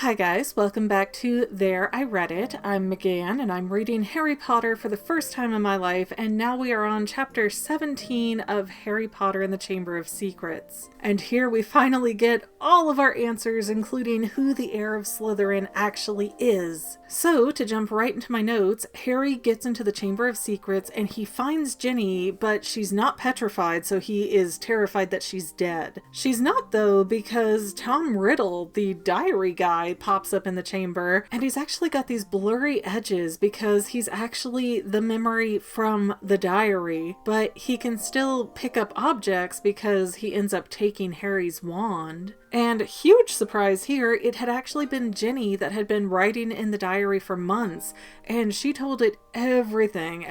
Hi guys, welcome back to There I Read It. I'm McGann and I'm reading Harry Potter for the first time in my life, and now we are on chapter 17 of Harry Potter and the Chamber of Secrets. And here we finally get all of our answers, including who the heir of Slytherin actually is. So, to jump right into my notes, Harry gets into the Chamber of Secrets and he finds Ginny, but she's not petrified, so he is terrified that she's dead. She's not though, because Tom Riddle, the diary guy, pops up in the chamber, and he's actually got these blurry edges because he's actually the memory from the diary, but he can still pick up objects because he ends up taking Harry's wand. And huge surprise here, it had actually been Ginny that had been writing in the diary for months, and she told it everything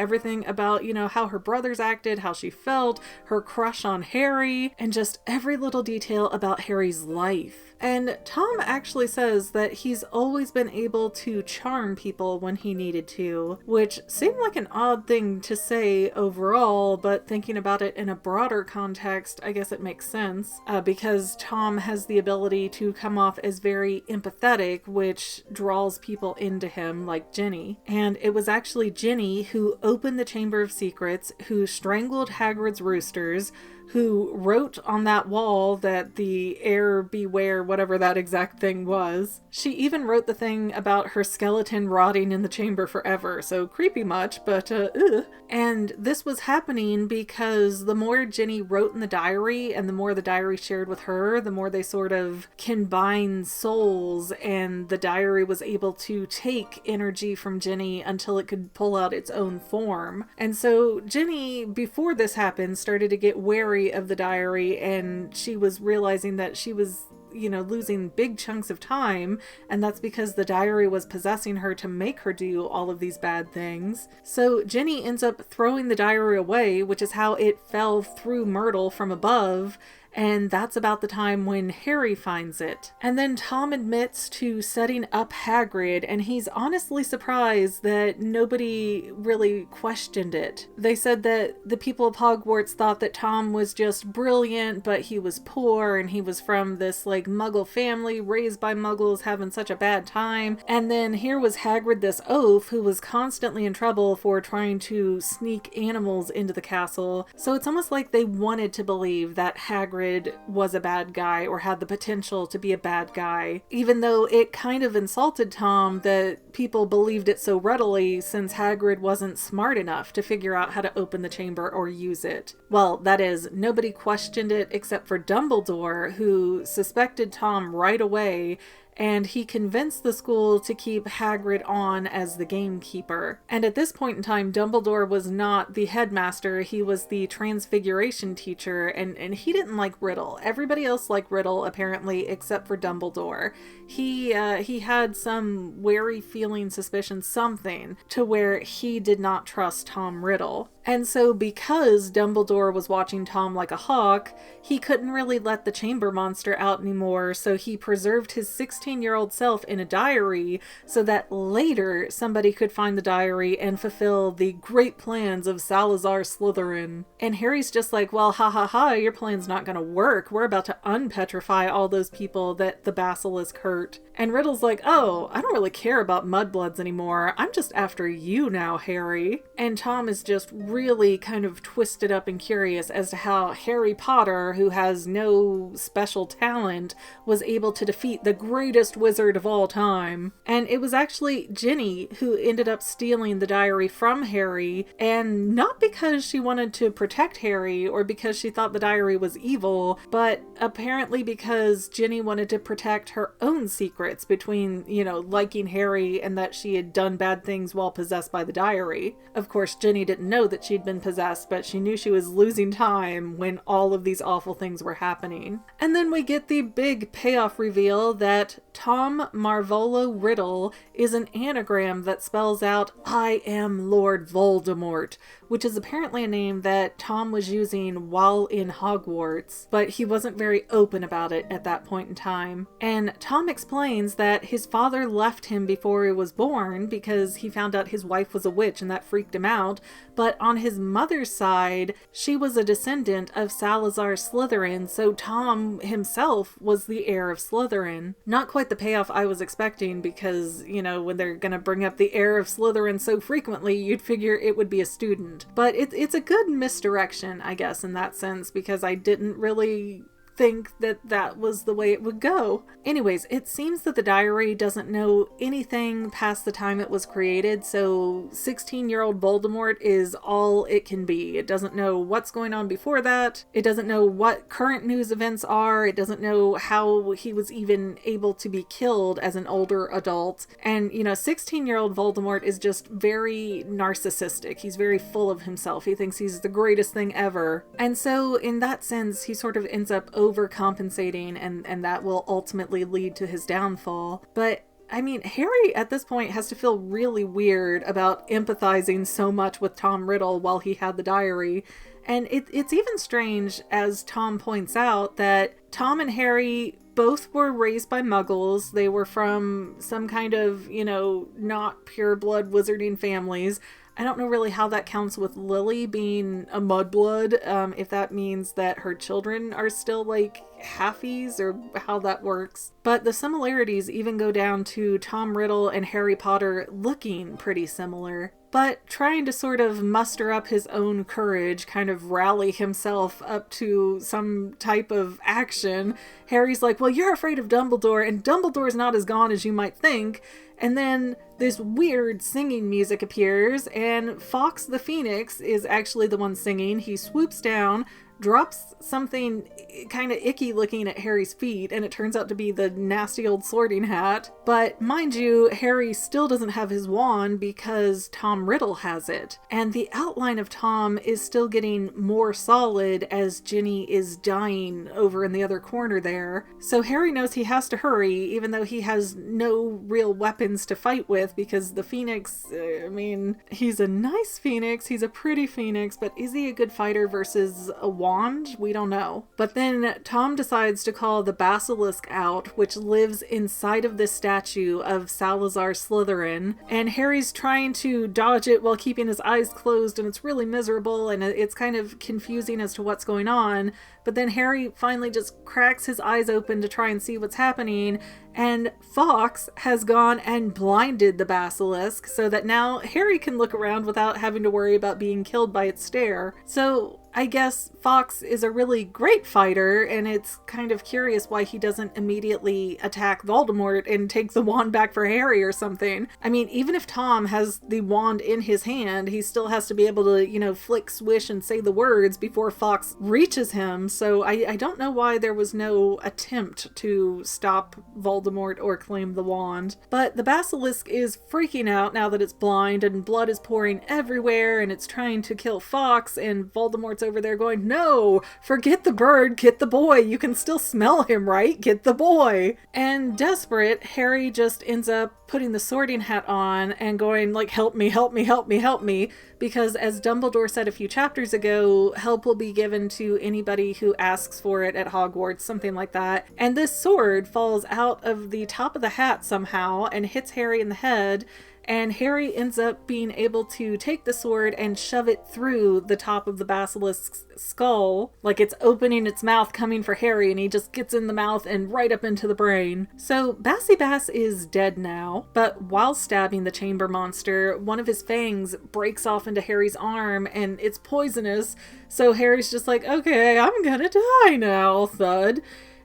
about, how her brothers acted, how she felt, her crush on Harry, and just every little detail about Harry's life. And Tom actually says that he's always been able to charm people when he needed to, which seemed like an odd thing to say overall, but thinking about it in a broader context, I guess it makes sense, because Tom has the ability to come off as very empathetic, which draws people into him, like Ginny. And it was actually Ginny who opened the Chamber of Secrets, who strangled Hagrid's roosters, who wrote on that wall that the heir beware, whatever that exact thing was. She even wrote the thing about her skeleton rotting in the chamber forever, so creepy much, but ugh. And this was happening because the more Ginny wrote in the diary and the more the diary shared with her, the more they sort of combined souls, and the diary was able to take energy from Ginny until it could pull out its own form. And so Ginny, before this happened, started to get wary of the diary, and she was realizing that she was losing big chunks of time, and that's because the diary was possessing her to make her do all of these bad things. So Ginny ends up throwing the diary away, which is how it fell through Myrtle from above, and that's about the time when Harry finds it. And then Tom admits to setting up Hagrid, and he's honestly surprised that nobody really questioned it. They said that the people of Hogwarts thought that Tom was just brilliant, but he was poor, and he was from this Muggle family, raised by Muggles, having such a bad time. And then here was Hagrid, this oaf, who was constantly in trouble for trying to sneak animals into the castle. So it's almost like they wanted to believe that Hagrid was a bad guy or had the potential to be a bad guy, even though it kind of insulted Tom that people believed it so readily, since Hagrid wasn't smart enough to figure out how to open the chamber or use it. Well, that is, nobody questioned it except for Dumbledore, who suspected Tom right away, and he convinced the school to keep Hagrid on as the gamekeeper. And at this point in time, Dumbledore was not the headmaster, he was the transfiguration teacher, and he didn't like Riddle. Everybody else liked Riddle, apparently, except for Dumbledore. He had some wary feeling, suspicion, something, to where he did not trust Tom Riddle. And so because Dumbledore was watching Tom like a hawk, he couldn't really let the chamber monster out anymore, so he preserved his 16-year-old self in a diary so that later somebody could find the diary and fulfill the great plans of Salazar Slytherin. And Harry's just like, well, ha ha ha, your plan's not gonna work. We're about to unpetrify all those people that the Basilisk hurt. And Riddle's like, oh, I don't really care about mudbloods anymore. I'm just after you now, Harry. And Tom is just really kind of twisted up and curious as to how Harry Potter, who has no special talent, was able to defeat the greatest wizard of all time. And it was actually Ginny who ended up stealing the diary from Harry, and not because she wanted to protect Harry or because she thought the diary was evil, but apparently because Ginny wanted to protect her own secrets between, liking Harry and that she had done bad things while possessed by the diary. Of course, Ginny didn't know that she'd been possessed, but she knew she was losing time when all of these awful things were happening. And then we get the big payoff reveal that Tom Marvolo Riddle is an anagram that spells out, I am Lord Voldemort, which is apparently a name that Tom was using while in Hogwarts, but he wasn't very open about it at that point in time. And Tom explains that his father left him before he was born because he found out his wife was a witch and that freaked him out, but on his mother's side, she was a descendant of Salazar Slytherin, so Tom himself was the heir of Slytherin. Not quite the payoff I was expecting because, you know, when they're gonna bring up the heir of Slytherin so frequently, you'd figure it would be a student. But it's a good misdirection, I guess, in that sense, because I didn't really think that that was the way it would go. Anyways, it seems that the diary doesn't know anything past the time it was created, so 16-year-old Voldemort is all it can be. It doesn't know what's going on before that. It doesn't know what current news events are. It doesn't know how he was even able to be killed as an older adult. And, you know, 16-year-old Voldemort is just very narcissistic. He's very full of himself. He thinks he's the greatest thing ever. And so, in that sense, he sort of ends up overcompensating, and that will ultimately lead to his downfall. But I mean, Harry at this point has to feel really weird about empathizing so much with Tom Riddle while he had the diary. And it's even strange, as Tom points out, that Tom and Harry both were raised by muggles. They were from some kind of, you know, not pure blood wizarding families. I don't know really how that counts with Lily being a mudblood, if that means that her children are still like halfies or how that works. But the similarities even go down to Tom Riddle and Harry Potter looking pretty similar. But trying to sort of muster up his own courage, kind of rally himself up to some type of action, Harry's like, well, you're afraid of Dumbledore, and Dumbledore's not as gone as you might think. And then this weird singing music appears, and Faux the Phoenix is actually the one singing. He swoops down, drops something kind of icky looking at Harry's feet, and it turns out to be the nasty old sorting hat. But mind you, Harry still doesn't have his wand because Tom Riddle has it. And the outline of Tom is still getting more solid as Ginny is dying over in the other corner there. So Harry knows he has to hurry, even though he has no real weapons to fight with, because the Phoenix, I mean, he's a nice Phoenix, he's a pretty Phoenix, but is he a good fighter versus a wand? We don't know. But then Tom decides to call the Basilisk out, which lives inside of this statue of Salazar Slytherin, and Harry's trying to dodge it while keeping his eyes closed, and it's really miserable, and it's kind of confusing as to what's going on. But then Harry finally just cracks his eyes open to try and see what's happening, and Fawkes has gone and blinded the basilisk so that now Harry can look around without having to worry about being killed by its stare. So I guess Fawkes is a really great fighter, and it's kind of curious why he doesn't immediately attack Voldemort and take the wand back for Harry or something. I mean, even if Tom has the wand in his hand, he still has to be able to, you know, flick, swish, and say the words before Fawkes reaches him. So I don't know why there was no attempt to stop Voldemort or claim the wand. But the basilisk is freaking out now that it's blind, and blood is pouring everywhere, and it's trying to kill Fawkes, and Voldemort's over there going, no, forget the bird, get the boy, you can still smell him, right? Get the boy. And desperate, Harry just ends up putting the sorting hat on and going like, help me, help me, help me, help me, because as Dumbledore said a few chapters ago, help will be given to anybody who asks for it at Hogwarts, something like that. And this sword falls out of the top of the hat somehow and hits Harry in the head, and Harry ends up being able to take the sword and shove it through the top of the basilisk's skull, like it's opening its mouth coming for Harry, and he just gets in the mouth and right up into the brain. So Bassy Bass is dead now, but while stabbing the chamber monster, one of his fangs breaks off into Harry's arm, and it's poisonous, so Harry's just like, okay, I'm gonna die now, thud.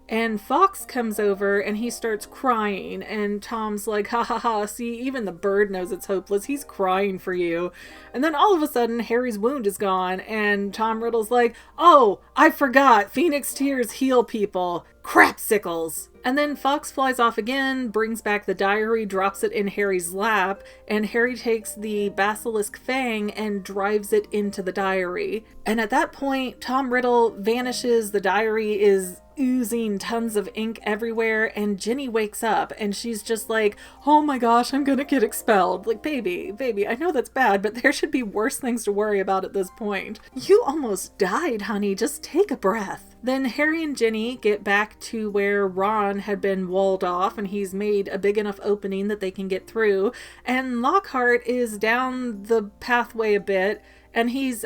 And Fawkes comes over and he starts crying, and Tom's like, ha ha ha, see, even the bird knows it's hopeless, he's crying for you. And then all of a sudden Harry's wound is gone, and Tom Riddle's like, oh, I forgot, Phoenix tears heal people, crapsicles. And then Fawkes flies off again, brings back the diary, drops it in Harry's lap, and Harry takes the basilisk fang and drives it into the diary. And at that point, Tom Riddle vanishes, the diary is oozing tons of ink everywhere, and Ginny wakes up and she's just like, oh my gosh, I'm gonna get expelled. Like, baby, I know that's bad, but there should be worse things to worry about at this point. You almost died, honey, just take a breath. Then Harry and Ginny get back to where Ron had been walled off, and he's made a big enough opening that they can get through, and Lockhart is down the pathway a bit, and he's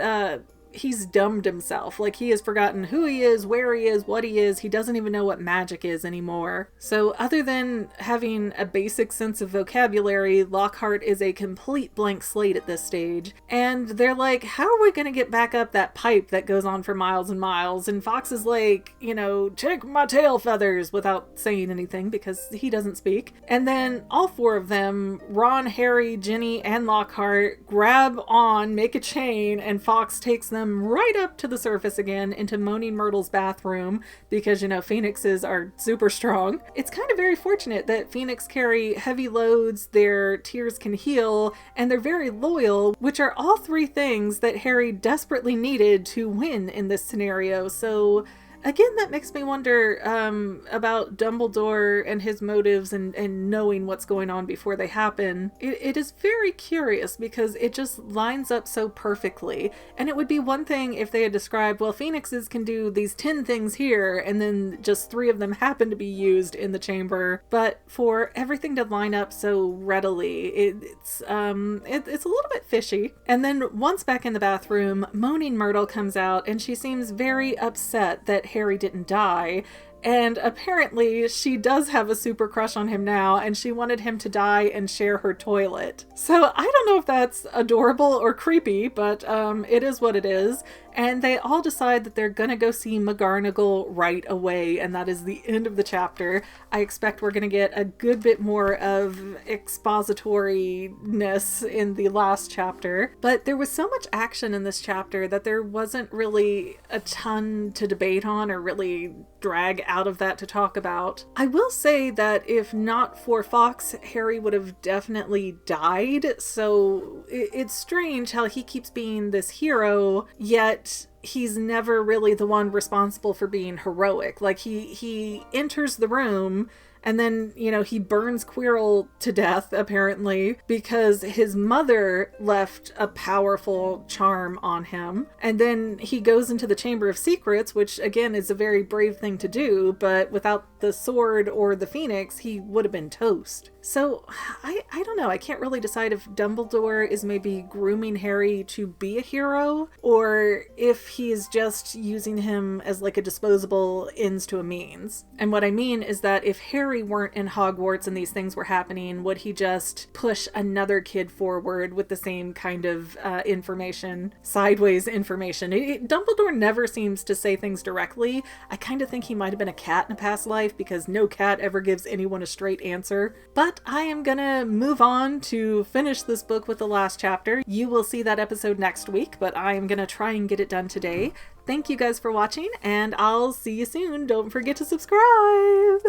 dumbed himself. Like, he has forgotten who he is, where he is, what he is. He doesn't even know what magic is anymore. So other than having a basic sense of vocabulary, Lockhart is a complete blank slate at this stage. And they're like, how are we going to get back up that pipe that goes on for miles and miles? And Fawkes is like, check my tail feathers, without saying anything because he doesn't speak. And then all four of them, Ron, Harry, Ginny, and Lockhart, grab on, make a chain, and Fawkes takes them right up to the surface again into Moaning Myrtle's bathroom because, phoenixes are super strong. It's kind of very fortunate that phoenix carry heavy loads, their tears can heal, and they're very loyal, which are all three things that Harry desperately needed to win in this scenario. So again, that makes me wonder about Dumbledore and his motives and knowing what's going on before they happen. It is very curious because it just lines up so perfectly. And it would be one thing if they had described, well, phoenixes can do these 10 things here, and then just 3 of them happen to be used in the chamber. But for everything to line up so readily, it's a little bit fishy. And then once back in the bathroom, Moaning Myrtle comes out, and she seems very upset that Harry didn't die, and apparently she does have a super crush on him now, and she wanted him to die and share her toilet. So I don't know if that's adorable or creepy, but it is what it is. And they all decide that they're gonna go see McGonagall right away, and that is the end of the chapter. I expect we're gonna get a good bit more of expositoriness in the last chapter, but there was so much action in this chapter that there wasn't really a ton to debate on or really drag out of that to talk about. I will say that if not for Fawkes, Harry would have definitely died, so it's strange how he keeps being this hero, yet he's never really the one responsible for being heroic. Like, he enters the room, and then, he burns Quirrell to death, apparently, because his mother left a powerful charm on him. And then he goes into the Chamber of Secrets, which, again, is a very brave thing to do, but without the sword or the phoenix, he would have been toast. So, I don't know. I can't really decide if Dumbledore is maybe grooming Harry to be a hero, or if he's just using him as like a disposable ends to a means. And what I mean is that if Harry weren't in Hogwarts and these things were happening, would he just push another kid forward with the same kind of information, sideways information? Dumbledore never seems to say things directly. I kind of think he might have been a cat in a past life because no cat ever gives anyone a straight answer. But I am gonna move on to finish this book with the last chapter. You will see that episode next week, but I am gonna try and get it done today. Thank you guys for watching, and I'll see you soon. Don't forget to subscribe!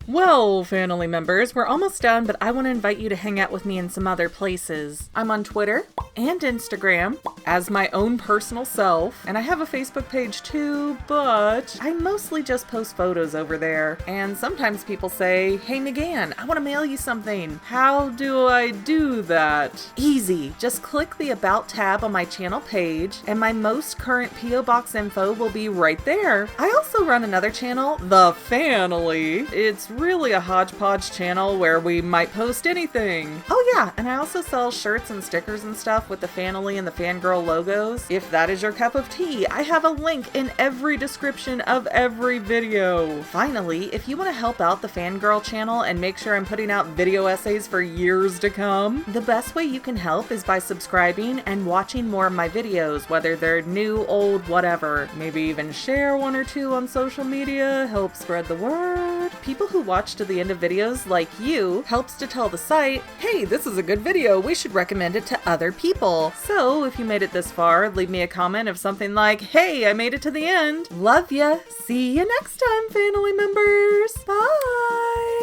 Well, Fanily members, we're almost done, but I want to invite you to hang out with me in some other places. I'm on Twitter and Instagram as my own personal self, and I have a Facebook page too, but I mostly just post photos over there. And sometimes people say, hey McGann, I want to mail you something. How do I do that? Easy. Just click the About tab on my channel page, and my most current P.O. Box info will be right there. I also run another channel, The Fanily. It's really a hodgepodge channel where we might post anything. Oh yeah, and I also sell shirts and stickers and stuff with the Fanily and the Fangirl logos. If that is your cup of tea, I have a link in every description of every video. Finally, if you want to help out the Fangirl channel and make sure I'm putting out video essays for years to come, the best way you can help is by subscribing and watching more of my videos, whether they're new, old, whatever. Maybe even share 1 or 2 on social media, help spread the word. People who watch to the end of videos like you helps to tell the site, hey, this is a good video, we should recommend it to other people. So if you made it this far, leave me a comment of something like, hey, I made it to the end. Love ya. See you next time, Fanily members. Bye.